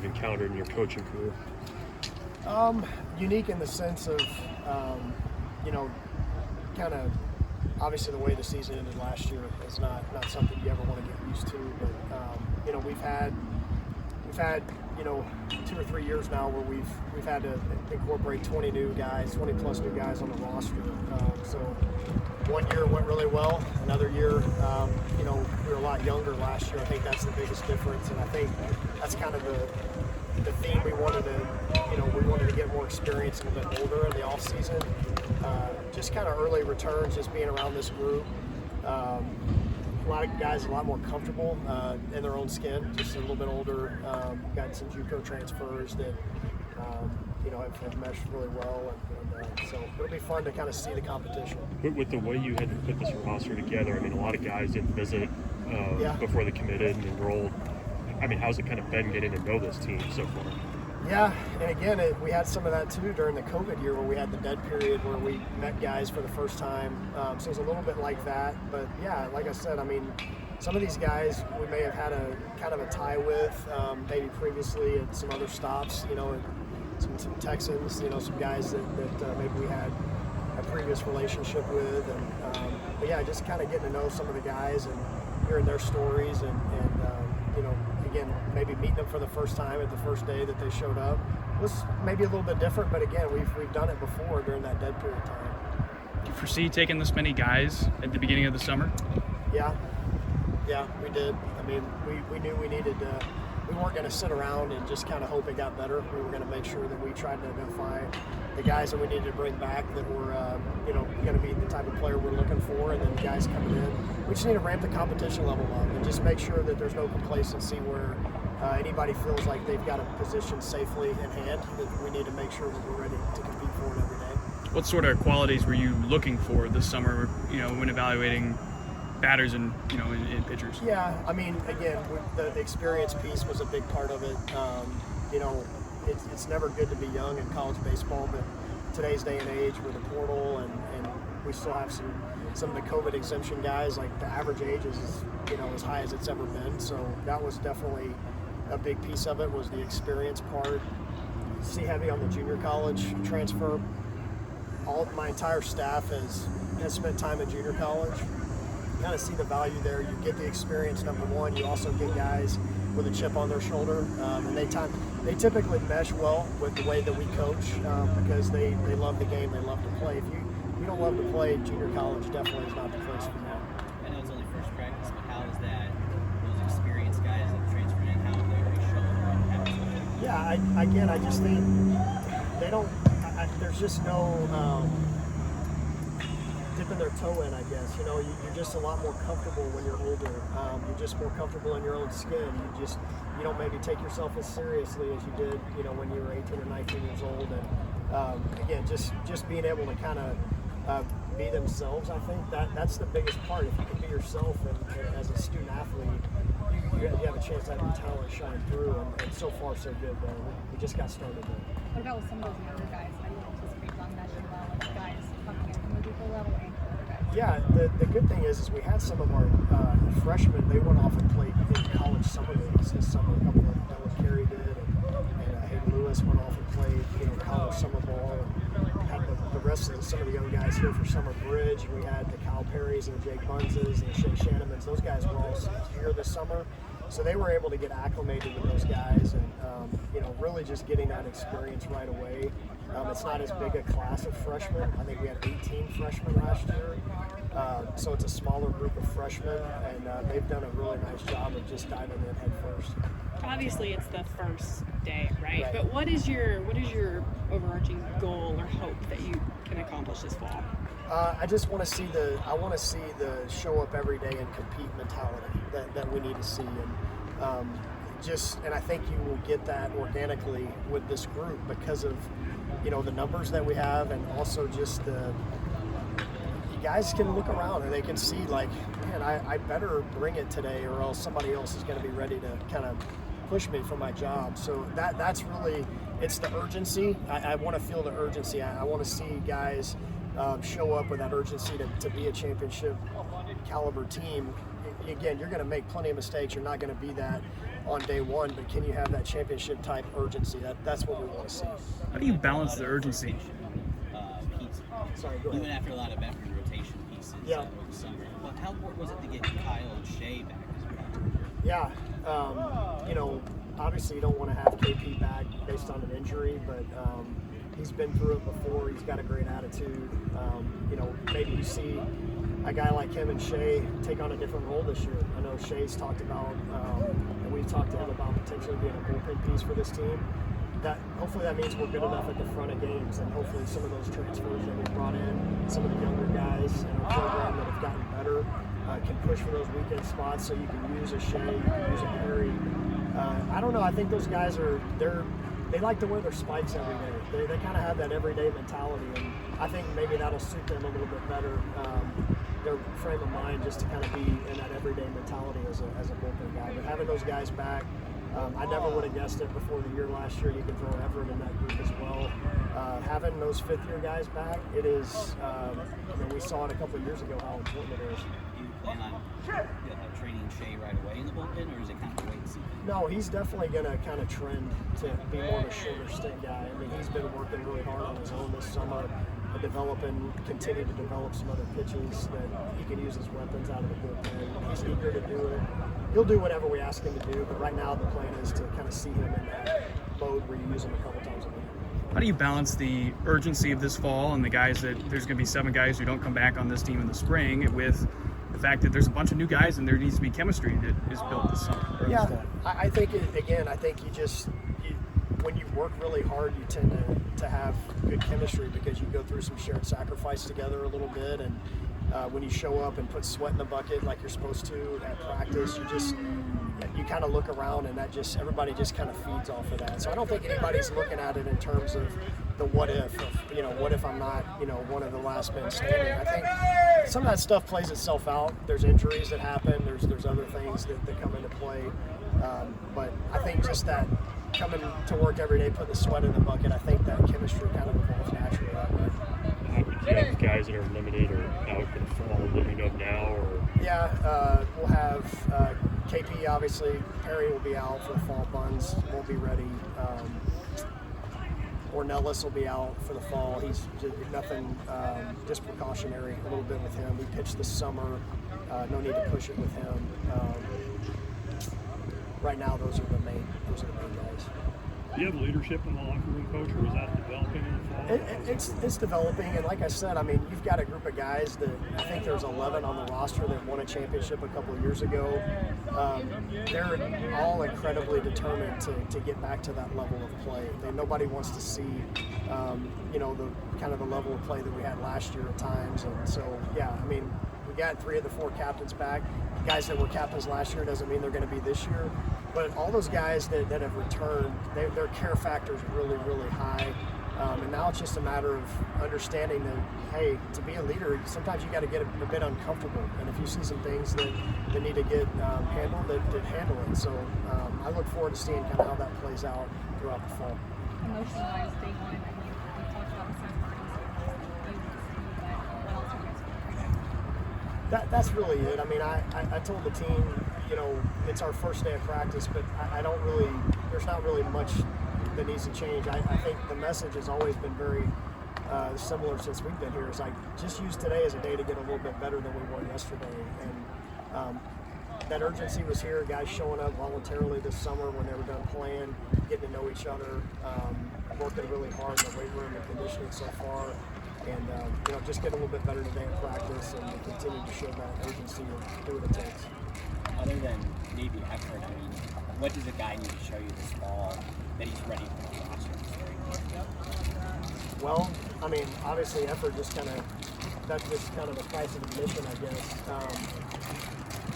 you've encountered in your coaching career? Unique in the sense of, kind of obviously the way the season ended last year is not something you ever want to get used to. But we've had 2 or 3 years now where we've had to incorporate 20 plus new guys on the roster. So one year went really well. Another year, we were a lot younger last year. I think that's the biggest difference, and I think that's kind of the theme we wanted to get more experience and a bit older in the off season. Just kind of early returns, just being around this group. A lot of guys a lot more comfortable in their own skin, just a little bit older. Got some JUCO transfers that have meshed really well, and so it'll be fun to kind of see the competition. With the way you had to put this roster together, I mean, a lot of guys didn't visit before they committed and enrolled. I mean, how's it kind of been getting to know this team so far? Yeah, and again, we had some of that too during the COVID year where we had the dead period where we met guys for the first time. So it was a little bit like that. But yeah, like I said, I mean, some of these guys we may have had a kind of a tie with, maybe previously at some other stops, some Texans, some guys that maybe we had a previous relationship with. But yeah, just kind of getting to know some of the guys and hearing their stories and again, maybe meeting them for the first time at the first day that they showed up was maybe a little bit different, but again, we've done it before during that dead period time. Do you foresee taking this many guys at the beginning of the summer? Yeah, we did. I mean, we knew we needed to. We weren't going to sit around and just kind of hope it got better. We were going to make sure that we tried to identify the guys that we needed to bring back that were, going to be the type of player we're looking for, and then guys coming in. We just need to ramp the competition level up and just make sure that there's no complacency where anybody feels like they've got a position safely in hand. That we need to make sure that we're ready to compete for it every day. What sort of qualities were you looking for this summer, when evaluating batters and in pitchers? Yeah, I mean, again, the experience piece was a big part of it. It's never good to be young in college baseball, but today's day and age with the portal and we still have some of the COVID exemption guys, like the average age is as high as it's ever been. So that was definitely a big piece of it, was the experience part. See heavy on the junior college transfer. My entire staff has spent time at junior college. Kind of see the value there. You get the experience, number one. You also get guys with a chip on their shoulder, and they typically mesh well with the way that we coach because they love the game, they love to play. If you don't love to play, junior college definitely is not the place for you. I know it's only first practice, but how is that? Those experienced guys that transferred in, how they already show? Yeah, I just think they don't. There's just no. Dipping their toe in, I guess. You're just a lot more comfortable when you're older. You're just more comfortable in your own skin. You don't maybe take yourself as seriously as you did, when you were 18 or 19 years old. And again, just being able to kind of be themselves, I think that's the biggest part. If you can be yourself and as a student athlete, you have a chance to have your talent shine through. And so far, so good. We just got started there. What about with some of those younger guys? How do you anticipate on meshing well with the guys coming in from the deeper level and older guys? Yeah, the good thing is we had some of our freshmen. They went off and played in college summer leagues this summer. A couple of them, Dylan Carey did, and Hayden Lewis went off and played college summer ball. And had the rest of some of the young guys here for summer bridge. We had the Kyle Perrys and the Jake Bunzes and the Shea Shannemans. Those guys were all here this summer. So they were able to get acclimated with those guys and, really just getting that experience right away. It's not as big a class of freshmen. I think we had 18 freshmen last year. So it's a smaller group of freshmen, and they've done a really nice job of just diving in head first. Obviously, it's the first day, right? But what is your overarching goal or hope that you can accomplish this fall? I just want to see the show up every day and compete mentality that we need to see, and I think you will get that organically with this group because of the numbers that we have, and also just you guys can look around and they can see like, man, I better bring it today or else somebody else is going to be ready to kind of push me for my job. So that's really, it's the urgency. I want to feel the urgency. I want to see guys show up with that urgency to be a championship caliber team. Again, you're going to make plenty of mistakes. You're not going to be that on day one, but can you have that championship type urgency? That's what we want to see. How do you balance the urgency? Sorry, go You went ahead. after a lot of veteran rotation pieces over the summer. But how important was it to get Kyle and Shea back as well? Yeah, you know, obviously you don't want to have KP back based on an injury, but he's been through it before. He's got a great attitude. You know, maybe you see a guy like him and Shea take on a different role this year. I know Shea's talked about, and we've talked to him about potentially being a bullpen piece for this team. That hopefully that means we're good enough at the front of games, and hopefully some of those transfers that we brought in, some of the younger guys in our program that have gotten better, can push for those weekend spots. So you can use a Shea, you can use a Perry. I don't know. I think those guys they like to wear their spikes every day. They kind of have that everyday mentality, and I think maybe that'll suit them a little bit better. Their frame of mind just to kind of be in that everyday mentality as a bullpen guy. But having those guys back. I never would have guessed it before the year last year. You can throw Everett in that group as well. Having those fifth-year guys back, it is, I mean, we saw it a couple of years ago how important it is. Do you plan on training Shea right away in the bullpen, or is it kind of wait and see? No, he's definitely going to kind of trend to be more of a shorter stint guy. I mean, he's been working really hard on his own this summer, continue to develop some other pitches that he can use as weapons out of the bullpen. He's eager to do it. He'll do whatever we ask him to do, but right now the plan is to kind of see him in that mode where you use him a couple times a week. How do you balance the urgency of this fall and the guys that there's going to be 7 guys who don't come back on this team in the spring with the fact that there's a bunch of new guys and there needs to be chemistry that is built this summer? Yeah, I think when you work really hard, you tend to have good chemistry because you go through some shared sacrifice together a little bit, and when you show up and put sweat in the bucket like you're supposed to at practice, you kind of look around and everybody just kind of feeds off of that. So I don't think anybody's looking at it in terms of the what if, what if I'm not, one of the last men standing. I think some of that stuff plays itself out. There's injuries that happen. There's other things that come into play. But I think just that coming to work every day, putting the sweat in the bucket, I think that chemistry kind of evolves naturally that way. Do you have guys that are limited or out for the fall that you know now? Or? Yeah, we'll have KP, obviously. Perry will be out for the fall. Buns won't be ready. Ornelas will be out for the fall. He's nothing, just precautionary a little bit with him. We pitched this summer. No need to push it with him. Right now, those are the main guys. Do you have leadership in the locker room, coach, or is that developing in the fall? It's developing, and like I said, I mean, you've got a group of guys that I think there's 11 on the roster that won a championship a couple of years ago. They're all incredibly determined to get back to that level of play. Nobody wants to see, the kind of the level of play that we had last year at times, and so yeah, I mean, we got 3 of the 4 captains back. Guys that were captains last year doesn't mean they're going to be this year. But all those guys that have returned, their care factor is really, really high. And now it's just a matter of understanding that, hey, to be a leader, sometimes you got to get a bit uncomfortable. And if you see some things that need to get handled, that handle it. So I look forward to seeing kind of how that plays out throughout the fall. Emotion-wise, day one, I mean, we talked about the same things. What else are you guys doing? That's really it. I mean, I told the team, it's our first day of practice, but there's not really much that needs to change. I think the message has always been very similar since we've been here. It's like, just use today as a day to get a little bit better than we were yesterday. And that urgency was here, guys showing up voluntarily this summer when they were done playing, getting to know each other, working really hard in the weight room and conditioning so far. And just get a little bit better today in practice and continue to show that urgency and do what it takes. Other than maybe effort, I mean, what does a guy need to show you this fall that he's ready for the roster? Well, I mean, obviously effort that's just kind of the price of admission, I guess.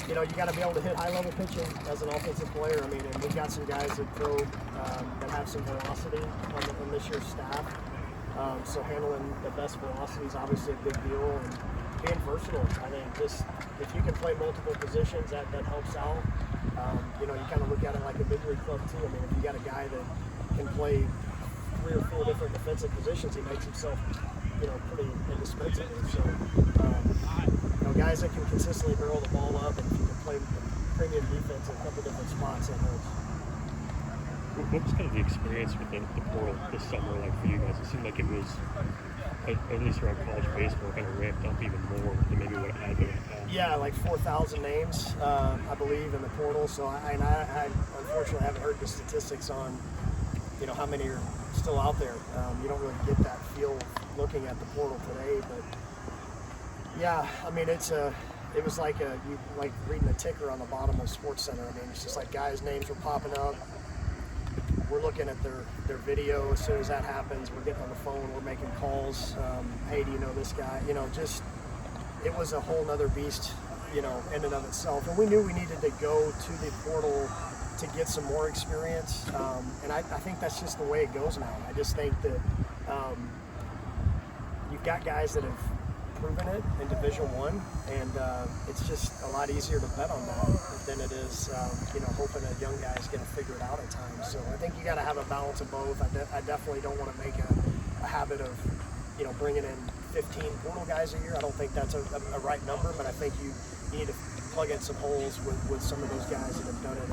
You got to be able to hit high-level pitching as an offensive player. I mean, and we've got some guys that throw, that have some velocity on this year's staff. So handling the best velocity is obviously a big deal, and being versatile. I think just if you can play multiple positions, that helps out. You kind of look at it like a big league club too. I mean, if you got a guy that can play 3 or 4 different defensive positions, he makes himself, pretty indispensable. So, guys that can consistently barrel the ball up, and if you can play premium defense in a couple different spots that holds. What was kind of the experience with the portal this summer like for you guys? It seemed like it was, at least around college baseball, kind of ramped up even more than maybe what it had been in the past. Yeah, like 4,000 names, I believe, in the portal. So I unfortunately haven't heard the statistics on, how many are still out there. You don't really get that feel looking at the portal today, but yeah, I mean it was like reading a ticker on the bottom of SportsCenter. I mean, it's just like guys' names were popping up. We're looking at their video. As soon as that happens, we're getting on the phone, we're making calls. Hey, do you know this guy? It was a whole nother beast, in and of itself. And we knew we needed to go to the portal to get some more experience. And I think that's just the way it goes now. I just think that you've got guys that have proven it in Division I, and it's just a lot easier to bet on that than it is, hoping a young guy's going to figure it out at times. So I think you got to have a balance of both. I definitely don't want to make a habit of, bringing in 15 portal guys a year. I don't think that's a right number, but I think you need to plug in some holes with some of those guys that have done it